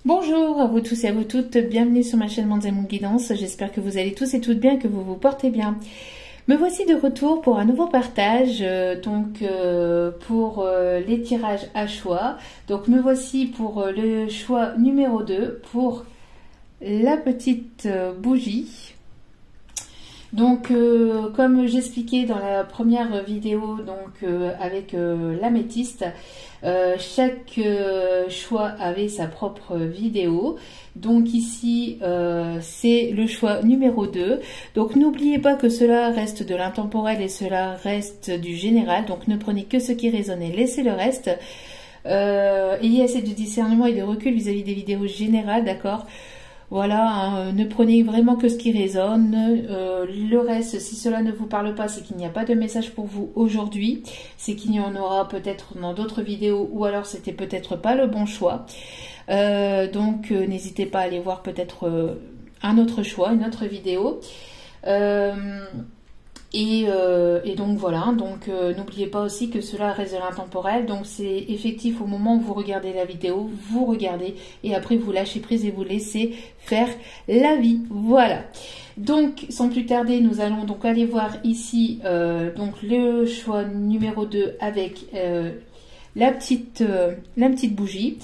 Bonjour à vous tous et à vous toutes, bienvenue sur ma chaîne Manzai Moon Guidance, j'espère que vous allez tous et toutes bien, que vous vous portez bien. Me voici de retour pour un nouveau partage, pour les tirages à choix. Donc me voici pour le choix numéro 2, pour la petite bougie. Donc comme j'expliquais dans la première vidéo avec l'améthyste, chaque choix avait sa propre vidéo. Donc ici c'est le choix numéro 2. Donc n'oubliez pas que cela reste de l'intemporel et cela reste du général. Donc ne prenez que ce qui résonne et laissez le reste. Ayez assez de discernement et de recul vis-à-vis des vidéos générales, d'accord ? Voilà, hein, ne prenez vraiment que ce qui résonne. Le reste, si cela ne vous parle pas, c'est qu'il n'y a pas de message pour vous aujourd'hui. C'est qu'il y en aura peut-être dans d'autres vidéos ou alors c'était peut-être pas le bon choix. N'hésitez pas à aller voir peut-être un autre choix, une autre vidéo. Donc voilà, n'oubliez pas aussi que cela reste de l'intemporel, donc c'est effectif au moment où vous regardez la vidéo, vous regardez et après vous lâchez prise et vous laissez faire la vie. Voilà, donc sans plus tarder, nous allons donc aller voir ici le choix numéro 2 avec la petite bougie.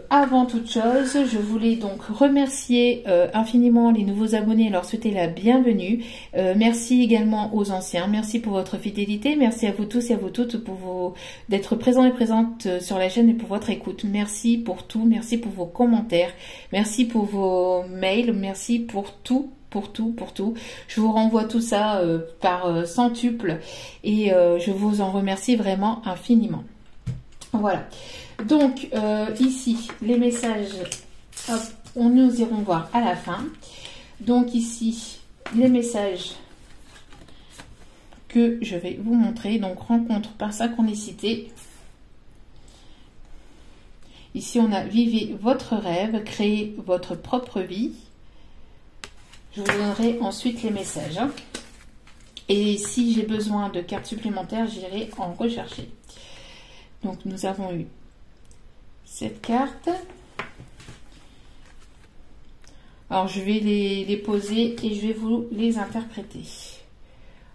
Avant toute chose, je voulais donc remercier infiniment les nouveaux abonnés et leur souhaiter la bienvenue. Merci également aux anciens, merci pour votre fidélité, merci à vous tous et à vous toutes d'être présents et présentes sur la chaîne et pour votre écoute. Merci pour tout, merci pour vos commentaires, merci pour vos mails, merci pour tout. Pour tout. Je vous renvoie tout ça par centuple et je vous en remercie vraiment infiniment. Voilà. Donc ici les messages, hop, nous irons voir à la fin. Donc ici les messages que je vais vous montrer. Donc rencontre par synchronicité. Ici on a vivez votre rêve, créez votre propre vie. Je vous donnerai ensuite les messages. Et si j'ai besoin de cartes supplémentaires, j'irai en rechercher. Donc nous avons eu cette carte. Alors je vais les poser et je vais vous les interpréter.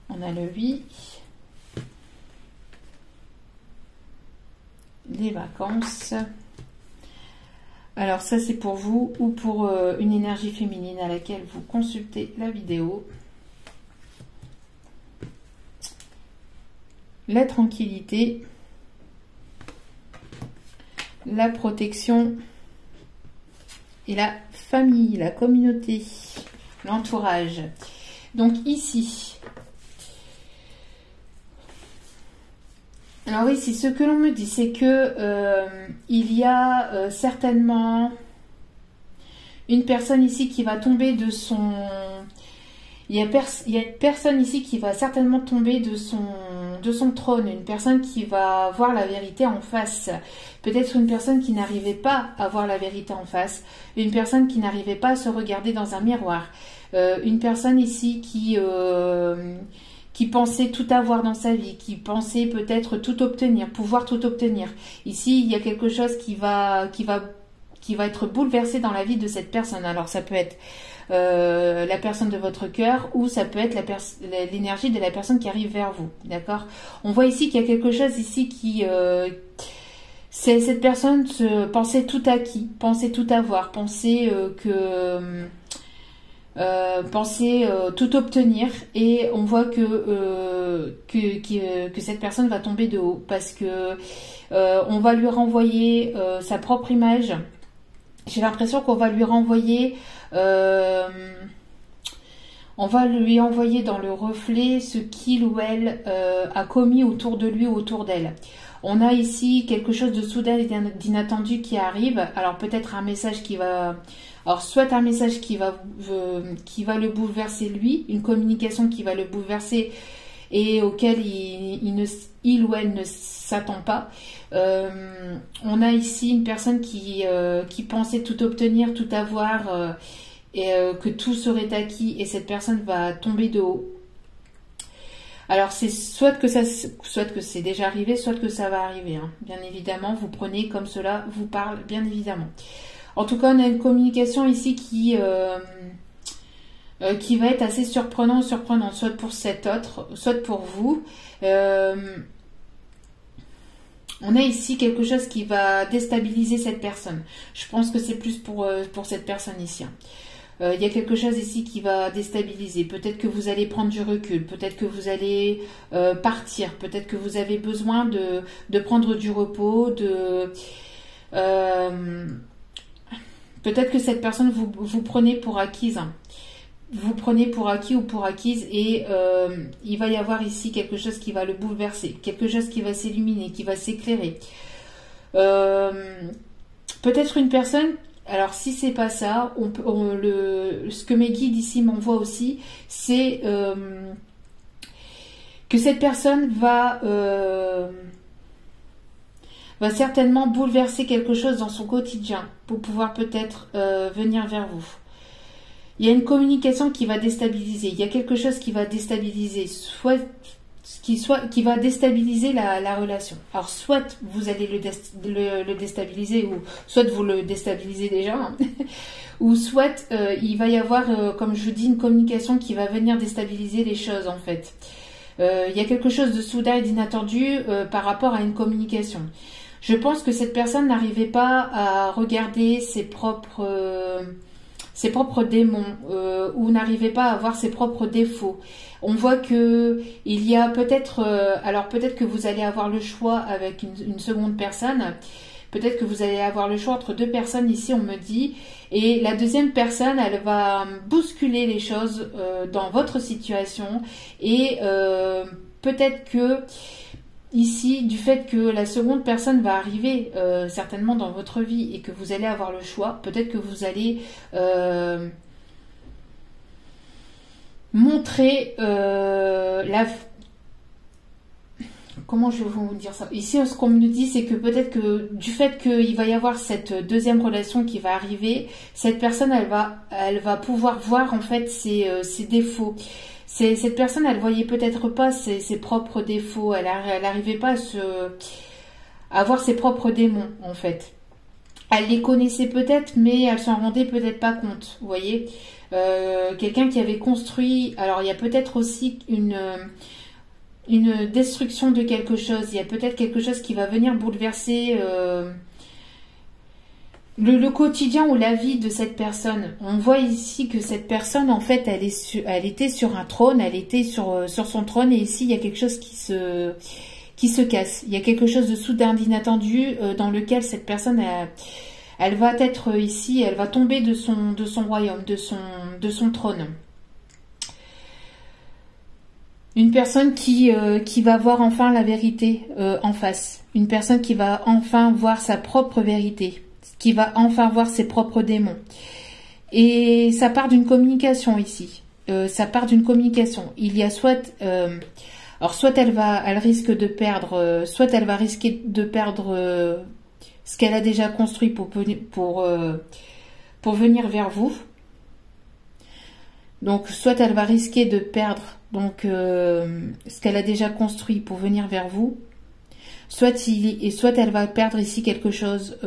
On a le 8, les vacances. Alors ça c'est pour vous ou pour une énergie féminine à laquelle vous consultez la vidéo. La tranquillité. La protection et la famille, la communauté, l'entourage. Donc ici, alors ici, ce que l'on me dit, c'est que il y a certainement une personne ici qui va tomber de son... Il y a une personne ici qui va certainement tomber de son trône, une personne qui va voir la vérité en face. Peut-être une personne qui n'arrivait pas à voir la vérité en face, une personne qui n'arrivait pas à se regarder dans un miroir, une personne ici qui pensait tout avoir dans sa vie, qui pensait peut-être tout obtenir, pouvoir tout obtenir. Ici, il y a quelque chose qui va être bouleversé dans la vie de cette personne. Alors ça peut être la personne de votre cœur ou ça peut être l'énergie de la personne qui arrive vers vous, d'accord? On voit ici qu'il y a quelque chose ici qui cette personne pensait tout acquis, pensait tout avoir, pensait tout obtenir et on voit que cette personne va tomber de haut parce que on va lui renvoyer sa propre image. J'ai l'impression qu'on va lui renvoyer dans le reflet ce qu'il ou elle a commis autour de lui ou autour d'elle. On a ici quelque chose de soudain et d'inattendu qui arrive. Alors peut-être un message qui va... Alors soit un message qui va le bouleverser lui, une communication qui va le bouleverser et auquel il ou elle ne s'attend pas. On a ici une personne qui pensait tout obtenir, tout avoir, et que tout serait acquis et cette personne va tomber de haut. Alors c'est soit que c'est déjà arrivé, soit que ça va arriver. Hein. Bien évidemment, vous prenez comme cela vous parle, bien évidemment. En tout cas, on a une communication ici qui va être assez surprenante, soit pour cet autre, soit pour vous. On a ici quelque chose qui va déstabiliser cette personne. Je pense que c'est plus pour cette personne ici. Hein. Il y a quelque chose ici qui va déstabiliser. Peut-être que vous allez prendre du recul. Peut-être que vous allez partir. Peut-être que vous avez besoin de prendre du repos. Peut-être que cette personne vous prenez pour acquise. Hein. Vous prenez pour acquis ou pour acquise et il va y avoir ici quelque chose qui va le bouleverser. Quelque chose qui va s'illuminer, qui va s'éclairer. Peut-être une personne... Alors, si c'est pas ça, ce que mes guides ici m'envoient aussi, c'est que cette personne va certainement bouleverser quelque chose dans son quotidien pour pouvoir peut-être venir vers vous. Il y a une communication qui va déstabiliser. Il y a quelque chose qui va déstabiliser, qui va déstabiliser la relation. Alors, soit vous allez le déstabiliser, ou soit vous le déstabilisez déjà, hein, ou soit il va y avoir, comme je vous dis, une communication qui va venir déstabiliser les choses, en fait. Il y a quelque chose de soudain et d'inattendu par rapport à une communication. Je pense que cette personne n'arrivait pas à regarder ses propres démons ou n'arrivait pas à voir ses propres défauts. On voit que il y a peut-être, alors peut-être que vous allez avoir le choix avec une seconde personne. Peut-être que vous allez avoir le choix entre deux personnes ici, on me dit. Et la deuxième personne, elle va bousculer les choses dans votre situation. Et peut-être que ici, du fait que la seconde personne va arriver certainement dans votre vie et que vous allez avoir le choix, peut-être que vous allez montrer comment je vais vous dire ça? Ici, ce qu'on me dit, c'est que peut-être que du fait qu'il va y avoir cette deuxième relation qui va arriver, cette personne, elle va pouvoir voir en fait ses défauts. Cette personne, elle voyait peut-être pas ses propres défauts, elle n'arrivait pas à voir ses propres démons en fait. Elle les connaissait peut-être, mais elle s'en rendait peut-être pas compte, vous voyez. Quelqu'un qui avait construit, alors il y a peut-être aussi une destruction de quelque chose, il y a peut-être quelque chose qui va venir bouleverser le quotidien ou la vie de cette personne. On voit ici que cette personne, en fait, elle était sur un trône, elle était sur son trône, et ici, il y a quelque chose qui se casse. Il y a quelque chose de soudain, d'inattendu, dans lequel cette personne, elle va être ici, elle va tomber de son royaume, de son trône. Une personne qui va voir enfin la vérité en face. Une personne qui va enfin voir sa propre vérité. Qui va enfin voir ses propres démons. Et ça part d'une communication ici. Ça part d'une communication. Il y a soit... soit elle risque de perdre... soit elle va risquer de perdre ce qu'elle a déjà construit pour venir vers vous. Donc, soit elle va risquer de perdre ce qu'elle a déjà construit pour venir vers vous. Soit elle va perdre ici quelque chose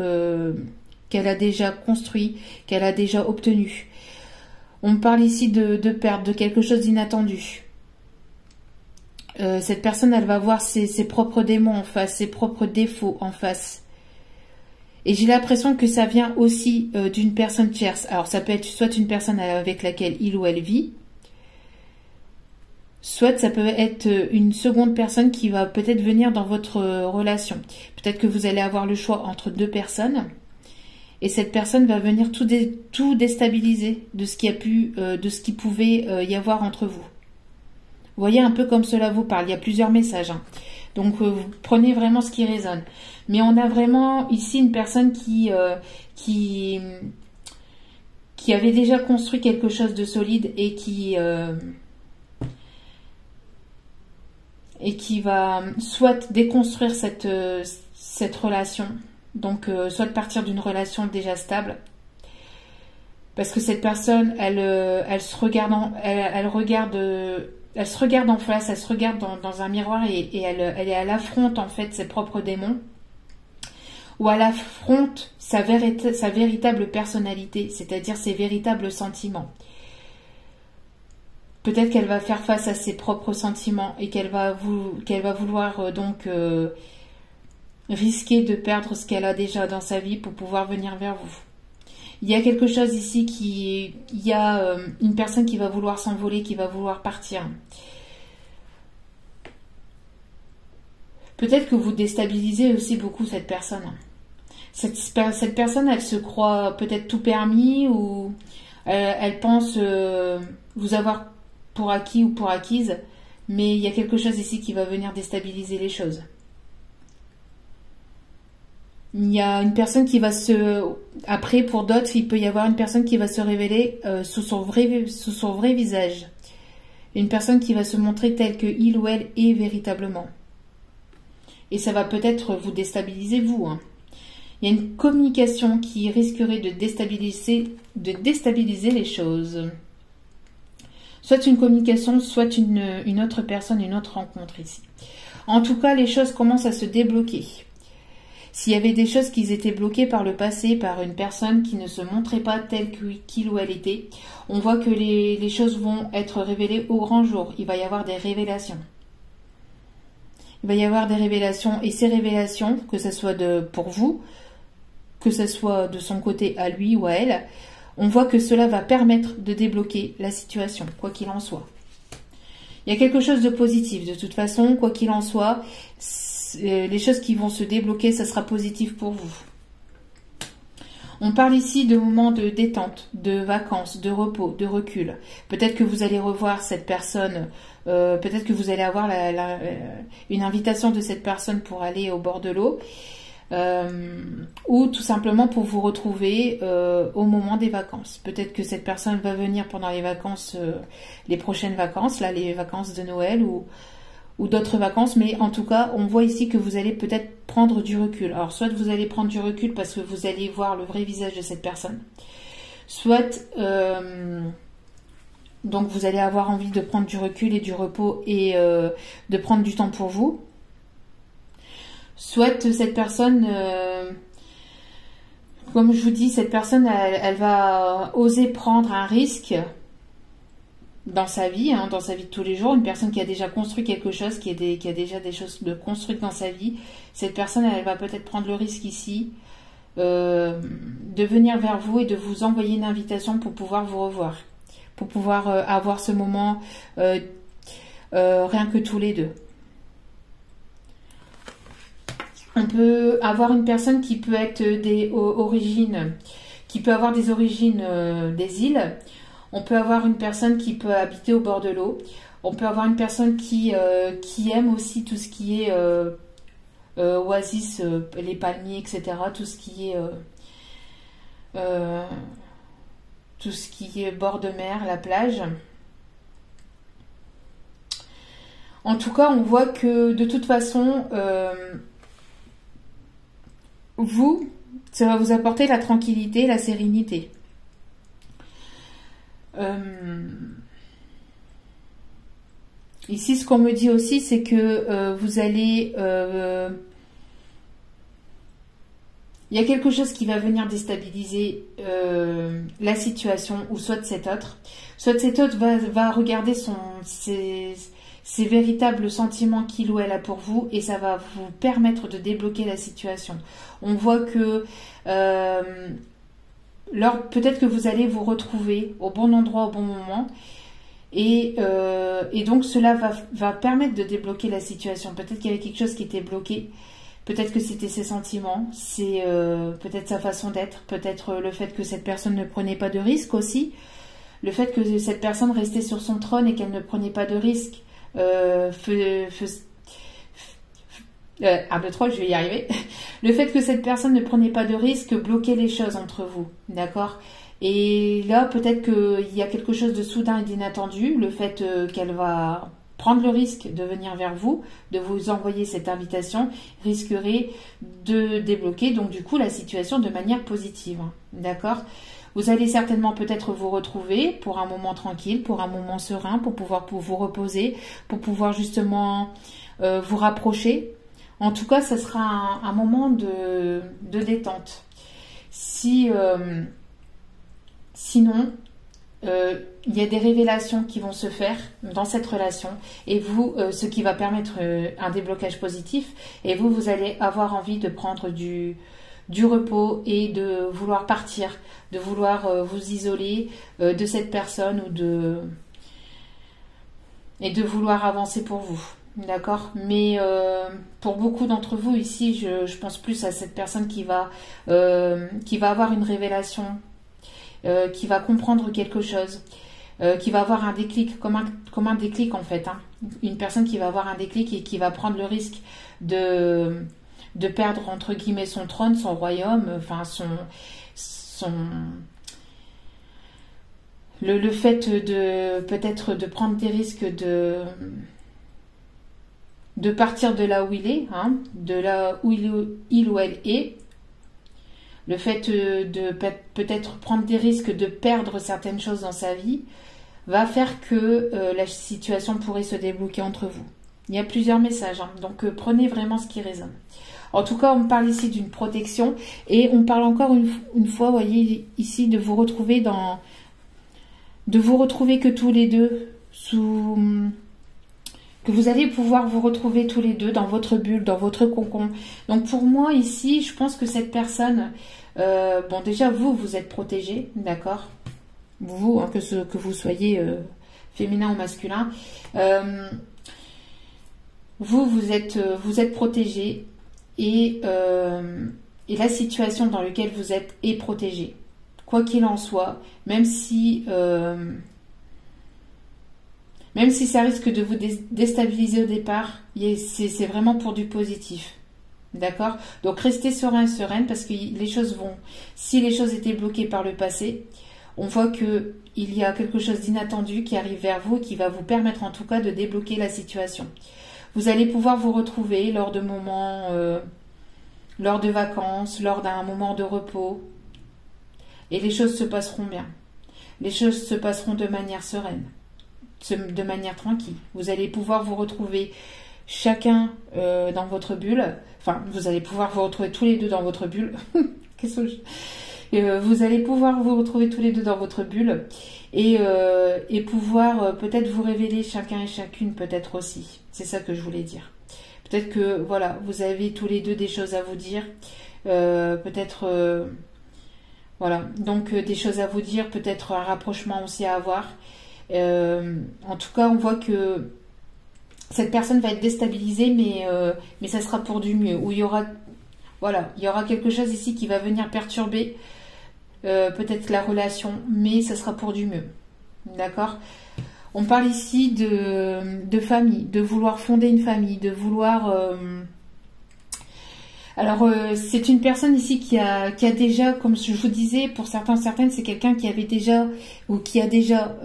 qu'elle a déjà construit, qu'elle a déjà obtenu. On parle ici de perte, de quelque chose d'inattendu. Cette personne, elle va voir ses propres démons en face, ses propres défauts en face. Et j'ai l'impression que ça vient aussi d'une personne tierce. Alors ça peut être soit une personne avec laquelle il ou elle vit, soit ça peut être une seconde personne qui va peut-être venir dans votre relation. Peut-être que vous allez avoir le choix entre deux personnes. Et cette personne va venir tout déstabiliser de ce qui pouvait y avoir entre vous. Vous voyez un peu comme cela vous parle. Il y a plusieurs messages. Hein. Donc vous prenez vraiment ce qui résonne. Mais on a vraiment ici une personne qui avait déjà construit quelque chose de solide et qui va soit déconstruire cette relation. Donc, soit partir d'une relation déjà stable. Parce que cette personne, elle regarde elle se regarde en face, elle se regarde dans un miroir et elle affronte en fait ses propres démons, ou elle affronte sa véritable personnalité, c'est-à-dire ses véritables sentiments. Peut-être qu'elle va faire face à ses propres sentiments et qu'elle va vouloir risquer de perdre ce qu'elle a déjà dans sa vie pour pouvoir venir vers vous. Il y a quelque chose ici il y a une personne qui va vouloir s'envoler, qui va vouloir partir. Peut-être que vous déstabilisez aussi beaucoup cette personne. Cette personne, elle se croit peut-être tout permis, ou elle pense vous avoir pour acquis ou pour acquise, mais il y a quelque chose ici qui va venir déstabiliser les choses. Il y a une personne qui va Après, pour d'autres, il peut y avoir une personne qui va se révéler sous son vrai visage. Une personne qui va se montrer telle que il ou elle est véritablement. Et ça va peut-être vous déstabiliser, vous. Hein. Il y a une communication qui risquerait de déstabiliser les choses. Soit une communication, soit une autre personne, une autre rencontre ici. En tout cas, les choses commencent à se débloquer. S'il y avait des choses qui étaient bloquées par le passé, par une personne qui ne se montrait pas telle qu'il ou elle était, on voit que les choses vont être révélées au grand jour. Il va y avoir des révélations. Il va y avoir des révélations, et ces révélations, que ce soit pour vous, que ce soit de son côté à lui ou à elle, on voit que cela va permettre de débloquer la situation, quoi qu'il en soit. Il y a quelque chose de positif, de toute façon, quoi qu'il en soit, les choses qui vont se débloquer, ça sera positif pour vous. On parle ici de moments de détente, de vacances, de repos, de recul. Peut-être que vous allez revoir cette personne, peut-être que vous allez avoir une invitation de cette personne pour aller au bord de l'eau, ou tout simplement pour vous retrouver au moment des vacances. Peut-être que cette personne va venir pendant les vacances, les prochaines vacances, là, les vacances de Noël ou d'autres vacances, mais en tout cas, on voit ici que vous allez peut-être prendre du recul. Alors, soit vous allez prendre du recul parce que vous allez voir le vrai visage de cette personne, soit donc vous allez avoir envie de prendre du recul et du repos et de prendre du temps pour vous. Soit cette personne, comme je vous dis, cette personne, elle va oser prendre un risque dans sa vie, dans sa vie de tous les jours. Une personne qui a déjà construit quelque chose, qui a déjà des choses de construites dans sa vie, cette personne, elle va peut-être prendre le risque ici de venir vers vous et de vous envoyer une invitation pour pouvoir vous revoir, pour pouvoir avoir ce moment rien que tous les deux. On peut avoir une personne qui peut être qui peut avoir des origines des îles. On peut avoir une personne qui peut habiter au bord de l'eau. On peut avoir une personne qui aime aussi tout ce qui est oasis, les palmiers, etc. Tout ce qui est bord de mer, la plage. En tout cas, on voit que de toute façon, ça va vous apporter la tranquillité, la sérénité. Ici, ce qu'on me dit aussi, c'est que vous allez... il y a quelque chose qui va venir déstabiliser la situation, ou soit cet autre. Soit cet autre va regarder ses véritables sentiments qu'il ou elle a pour vous, et ça va vous permettre de débloquer la situation. On voit que peut-être que vous allez vous retrouver au bon endroit au bon moment, et donc cela va permettre de débloquer la situation. Peut-être qu'il y avait quelque chose qui était bloqué, peut-être que c'était ses sentiments, c'est peut-être sa façon d'être, peut-être le fait que cette personne ne prenait pas de risque aussi, le fait que cette personne restait sur son trône et qu'elle ne prenait pas de risque. 1, 2, 3, je vais y arriver. Le fait que cette personne ne prenait pas de risque bloquait les choses entre vous, d'accord? Et là, peut-être qu'il y a quelque chose de soudain et d'inattendu, le fait qu'elle va prendre le risque de venir vers vous, de vous envoyer cette invitation, risquerait de débloquer donc du coup la situation de manière positive. D'accord ? Vous allez certainement peut-être vous retrouver pour un moment tranquille, pour un moment serein, pour pouvoir vous reposer, pour pouvoir justement vous rapprocher. En tout cas, ce sera un moment de détente. Sinon, il y a des révélations qui vont se faire dans cette relation et vous, ce qui va permettre un déblocage positif, et vous allez avoir envie de prendre du repos et de vouloir partir, de vouloir vous isoler de cette personne et de vouloir avancer pour vous. D'accord, mais pour beaucoup d'entre vous ici, je pense plus à cette personne qui va avoir une révélation, qui va comprendre quelque chose, qui va avoir un déclic, comme un déclic en fait. Hein. Une personne qui va avoir un déclic et qui va prendre le risque de perdre entre guillemets son trône, son royaume, enfin le fait de peut-être de prendre des risques de partir de là où il est, hein, de là où il ou elle est, le fait de peut-être prendre des risques de perdre certaines choses dans sa vie, va faire que la situation pourrait se débloquer entre vous. Il y a plusieurs messages, hein, donc prenez vraiment ce qui résonne. En tout cas, on parle ici d'une protection et on parle encore une fois, vous voyez ici, de vous retrouver que tous les deux que vous allez pouvoir vous retrouver tous les deux dans votre bulle, dans votre cocon. Donc pour moi ici, je pense que cette personne, bon déjà vous êtes protégé, d'accord, vous, hein, que vous soyez féminin ou masculin, vous êtes protégé et la situation dans laquelle vous êtes est protégée. Quoi qu'il en soit, même si ça risque de vous déstabiliser au départ, c'est vraiment pour du positif. D'accord? Donc restez serein et sereine parce que si les choses étaient bloquées par le passé, on voit que il y a quelque chose d'inattendu qui arrive vers vous et qui va vous permettre en tout cas de débloquer la situation. Vous allez pouvoir vous retrouver lors de moments, lors de vacances, lors d'un moment de repos et les choses se passeront bien. Les choses se passeront de manière sereine, de manière tranquille. Vous allez pouvoir vous retrouver chacun dans votre bulle. Enfin, vous allez pouvoir vous retrouver tous les deux dans votre bulle. Vous allez pouvoir vous retrouver tous les deux dans votre bulle et pouvoir peut-être vous révéler chacun et chacune peut-être aussi. C'est ça que je voulais dire. Peut-être que voilà, vous avez tous les deux des choses à vous dire. Voilà, donc des choses à vous dire, peut-être un rapprochement aussi à avoir. En tout cas, on voit que cette personne va être déstabilisée, mais ça sera pour du mieux. Où il y aura quelque chose ici qui va venir perturber peut-être la relation, mais ça sera pour du mieux. D'accord ? On parle ici de famille, de vouloir fonder une famille, de vouloir... Alors, c'est une personne ici qui a déjà, comme je vous disais, pour certaines, c'est quelqu'un qui avait déjà, ou qui a déjà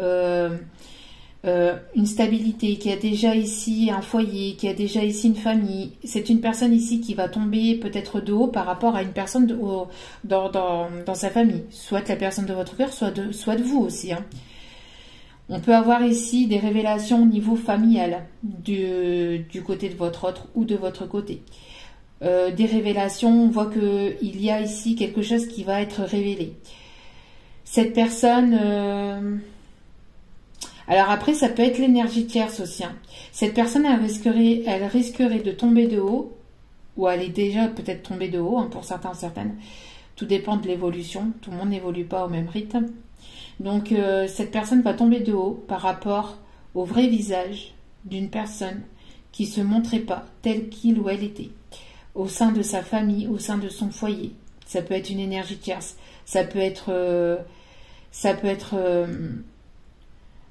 une stabilité, qui a déjà ici un foyer, qui a déjà ici une famille. C'est une personne ici qui va tomber peut-être de haut par rapport à une personne dans sa famille. Soit la personne de votre cœur, soit de vous aussi. Hein. On peut avoir ici des révélations au niveau familial, du côté de votre autre ou de votre côté. Des révélations, on voit qu'il y a ici quelque chose qui va être révélé. Cette personne... Alors après, ça peut être l'énergie tierce aussi. Hein. Cette personne, elle risquerait de tomber de haut, ou elle est déjà peut-être tombée de haut, hein, pour certains, certaines. Tout dépend de l'évolution. Tout le monde n'évolue pas au même rythme. Donc, cette personne va tomber de haut par rapport au vrai visage d'une personne qui ne se montrait pas telle qu'il ou elle était. Au sein de sa famille, au sein de son foyer. Ça peut être une énergie tierce. Ça peut être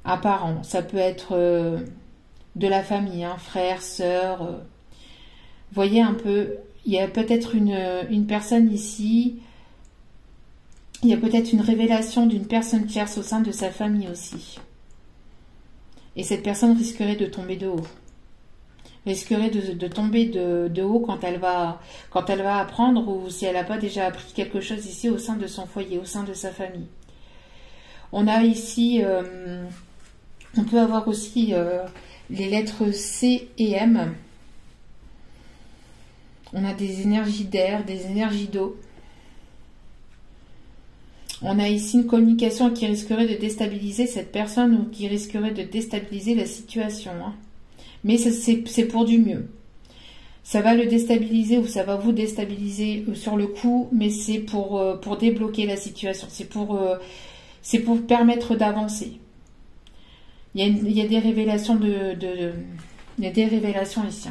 un parent. Ça peut être de la famille, hein, frère, sœur. Voyez un peu, il y a peut-être une personne ici. Il y a peut-être une révélation d'une personne tierce au sein de sa famille aussi. Et cette personne risquerait de tomber de haut. Risquerait de tomber de haut quand elle va apprendre ou si elle n'a pas déjà appris quelque chose ici au sein de son foyer, au sein de sa famille. On a ici, on peut avoir aussi les lettres C et M. On a des énergies d'air, des énergies d'eau. On a ici une communication qui risquerait de déstabiliser cette personne ou qui risquerait de déstabiliser la situation. Hein. Mais c'est pour du mieux. Ça va le déstabiliser ou ça va vous déstabiliser sur le coup, mais c'est pour débloquer la situation. C'est pour permettre d'avancer. Il y a des révélations il y a des révélations ici.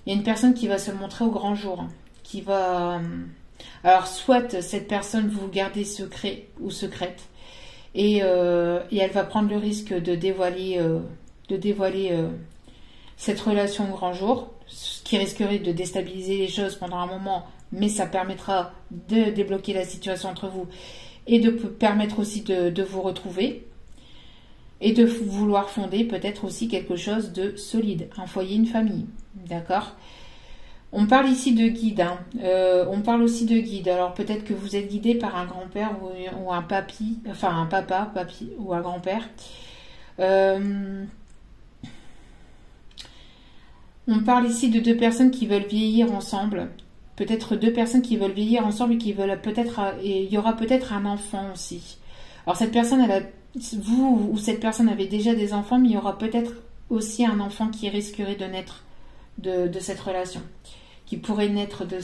Il y a une personne qui va se montrer au grand jour, qui va... Alors, soit cette personne vous gardez secret ou secrète, et elle va prendre le risque de dévoiler cette relation au grand jour, ce qui risquerait de déstabiliser les choses pendant un moment, mais ça permettra de débloquer la situation entre vous et de permettre aussi de vous retrouver et de vouloir fonder peut-être aussi quelque chose de solide, un foyer, une famille, d'accord ? On parle ici de guide, hein. On parle aussi de guide. Alors peut-être que vous êtes guidé par un grand-père ou un papy, enfin un papa, papy ou un grand-père. On parle ici de deux personnes qui veulent vieillir ensemble. Peut-être deux personnes qui veulent vieillir ensemble et qui veulent peut-être, et il y aura peut-être un enfant aussi. Alors cette personne, vous ou cette personne avait déjà des enfants, mais il y aura peut-être aussi un enfant qui risquerait de naître de cette relation, qui pourrait naître de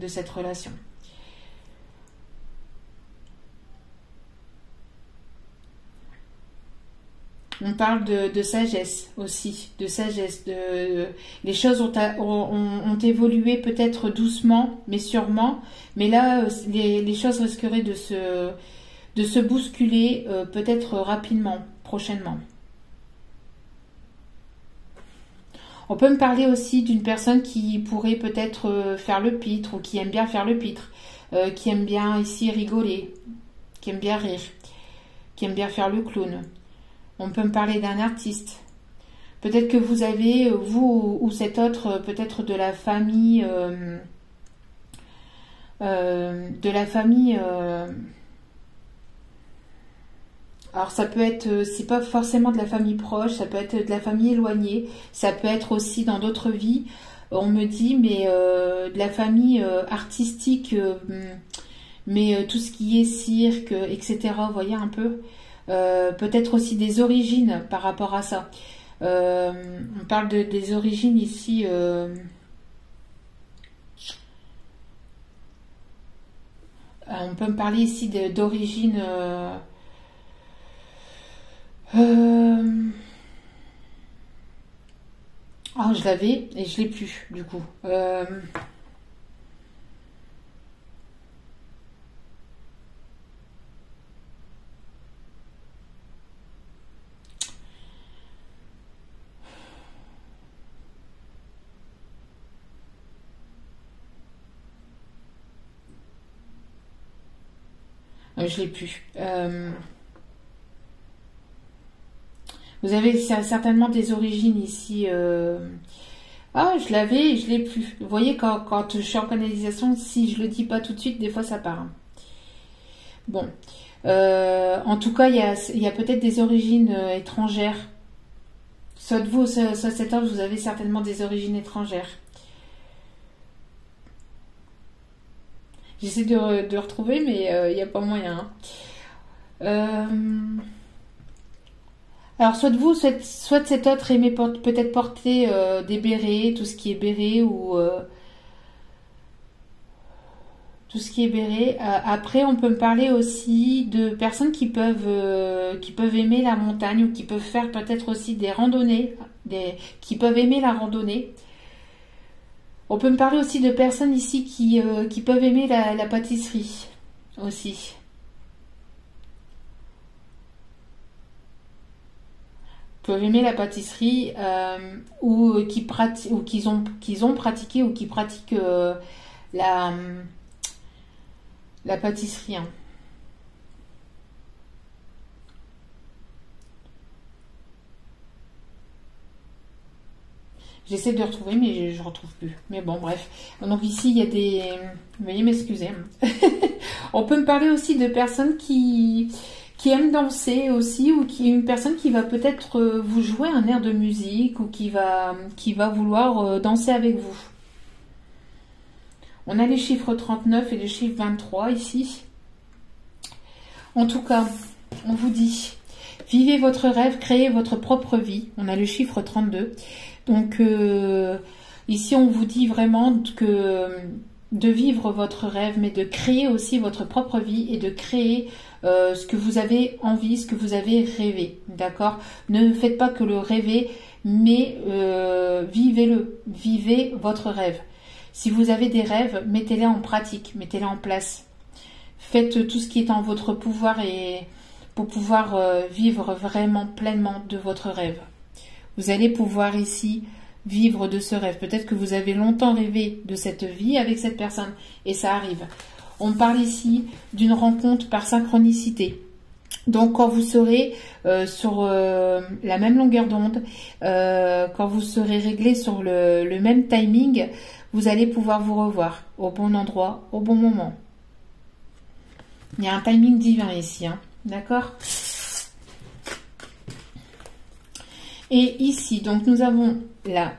cette relation. On parle de sagesse aussi, de sagesse. Les choses ont évolué peut-être doucement, mais sûrement. Mais là, les choses risqueraient de se bousculer peut-être rapidement, prochainement. On peut me parler aussi d'une personne qui pourrait peut-être faire le pitre ou qui aime bien faire le pitre, qui aime bien ici rigoler, qui aime bien rire, qui aime bien faire le clown. On peut me parler d'un artiste. Peut-être que vous avez, vous ou cet autre, peut-être de la famille, alors ça peut être, c'est pas forcément de la famille proche, ça peut être de la famille éloignée, ça peut être aussi dans d'autres vies. On me dit, mais de la famille artistique, mais tout ce qui est cirque, etc. Vous voyez un peu. Peut-être aussi des origines par rapport à ça. On parle des origines ici. On peut me parler ici d'origine. Ah, je l'avais et je l'ai plus du coup. Je l'ai plus. Vous avez certainement des origines ici. Ah, je l'avais et je l'ai plus. Vous voyez, quand je suis en canalisation, si je le dis pas tout de suite, des fois ça part. Bon. En tout cas, il y a peut-être des origines étrangères. Soit vous, soit cet homme, vous avez certainement des origines étrangères. J'essaie de retrouver, mais il n'y a pas moyen. Alors, soit vous, soit cet autre aimait peut-être porter des bérets, tout ce qui est béret ou tout ce qui est béret. Après, on peut me parler aussi de personnes qui peuvent aimer la montagne ou qui peuvent faire peut-être aussi des randonnées, qui peuvent aimer la randonnée. On peut me parler aussi de personnes ici qui peuvent aimer la pâtisserie aussi. Peuvent aimer la pâtisserie ou qu'ils ont pratiqué ou qui pratiquent la pâtisserie. Hein. J'essaie de retrouver, mais je ne retrouve plus. Mais bon, bref. Donc ici, il y a des... Veuillez m'excuser. On peut me parler aussi de personnes qui aiment danser aussi, ou qui une personne qui va peut-être vous jouer un air de musique, ou qui va vouloir danser avec vous. On a les chiffres 39 et les chiffres 23 ici. En tout cas, on vous dit, vivez votre rêve, créez votre propre vie. On a le chiffre 32. Donc ici, on vous dit vraiment que de vivre votre rêve, mais de créer aussi votre propre vie et de créer ce que vous avez envie, ce que vous avez rêvé. D'accord? Ne faites pas que le rêver, mais vivez-le. Vivez votre rêve. Si vous avez des rêves, mettez-les en pratique, mettez-les en place. Faites tout ce qui est en votre pouvoir et pour pouvoir vivre vraiment pleinement de votre rêve. Vous allez pouvoir ici vivre de ce rêve. Peut-être que vous avez longtemps rêvé de cette vie avec cette personne et ça arrive. On parle ici d'une rencontre par synchronicité. Donc quand vous serez sur la même longueur d'onde, quand vous serez réglé sur le même timing, vous allez pouvoir vous revoir au bon endroit, au bon moment. Il y a un timing divin ici, hein, d'accord? Et ici, donc nous avons la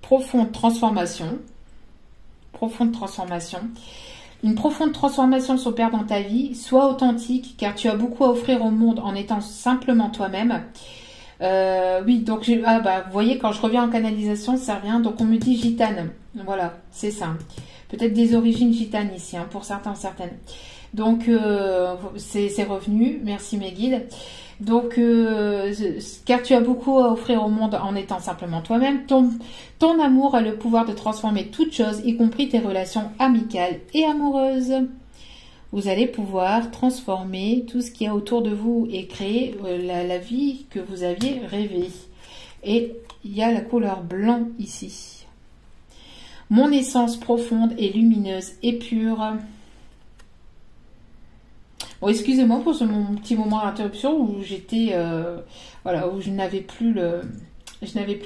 profonde transformation. Profonde transformation. Une profonde transformation s'opère dans ta vie. Sois authentique, car tu as beaucoup à offrir au monde en étant simplement toi-même. Oui, donc vous voyez, quand je reviens en canalisation, ça revient. Donc on me dit gitane. Voilà, c'est ça. Peut-être des origines gitanes ici, hein, pour certains, certaines. Donc c'est revenu. Merci mes guides. Donc, car tu as beaucoup à offrir au monde en étant simplement toi-même, ton amour a le pouvoir de transformer toute chose, y compris tes relations amicales et amoureuses. Vous allez pouvoir transformer tout ce qu'il y a autour de vous et créer la vie que vous aviez rêvée. Et il y a la couleur blanc ici. Mon essence profonde et lumineuse et pure. Bon, excusez-moi pour mon petit moment d'interruption où j'étais, où je n'avais plus le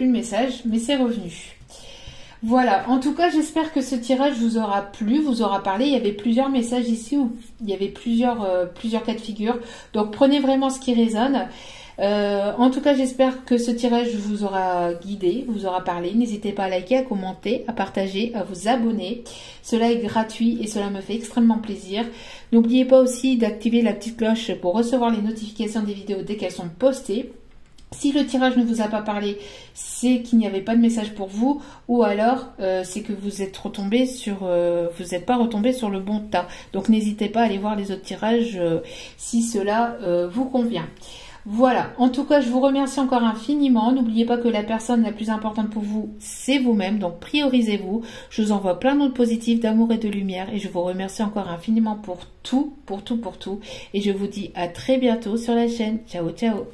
message, mais c'est revenu. Voilà. En tout cas, j'espère que ce tirage vous aura plu, vous aura parlé. Il y avait plusieurs messages ici où il y avait plusieurs cas de figure. Donc, prenez vraiment ce qui résonne. En tout cas, j'espère que ce tirage vous aura guidé, vous aura parlé. N'hésitez pas à liker, à commenter, à partager, à vous abonner. Cela est gratuit et cela me fait extrêmement plaisir. N'oubliez pas aussi d'activer la petite cloche pour recevoir les notifications des vidéos dès qu'elles sont postées. Si le tirage ne vous a pas parlé, c'est qu'il n'y avait pas de message pour vous, ou alors c'est que vous êtes retombé sur, vous n'êtes pas retombé sur le bon tas. Donc n'hésitez pas à aller voir les autres tirages si cela vous convient. Voilà, en tout cas, je vous remercie encore infiniment. N'oubliez pas que la personne la plus importante pour vous, c'est vous-même. Donc, priorisez-vous. Je vous envoie plein d'autres positifs, d'amour et de lumière. Et je vous remercie encore infiniment pour tout, pour tout, pour tout. Et je vous dis à très bientôt sur la chaîne. Ciao, ciao.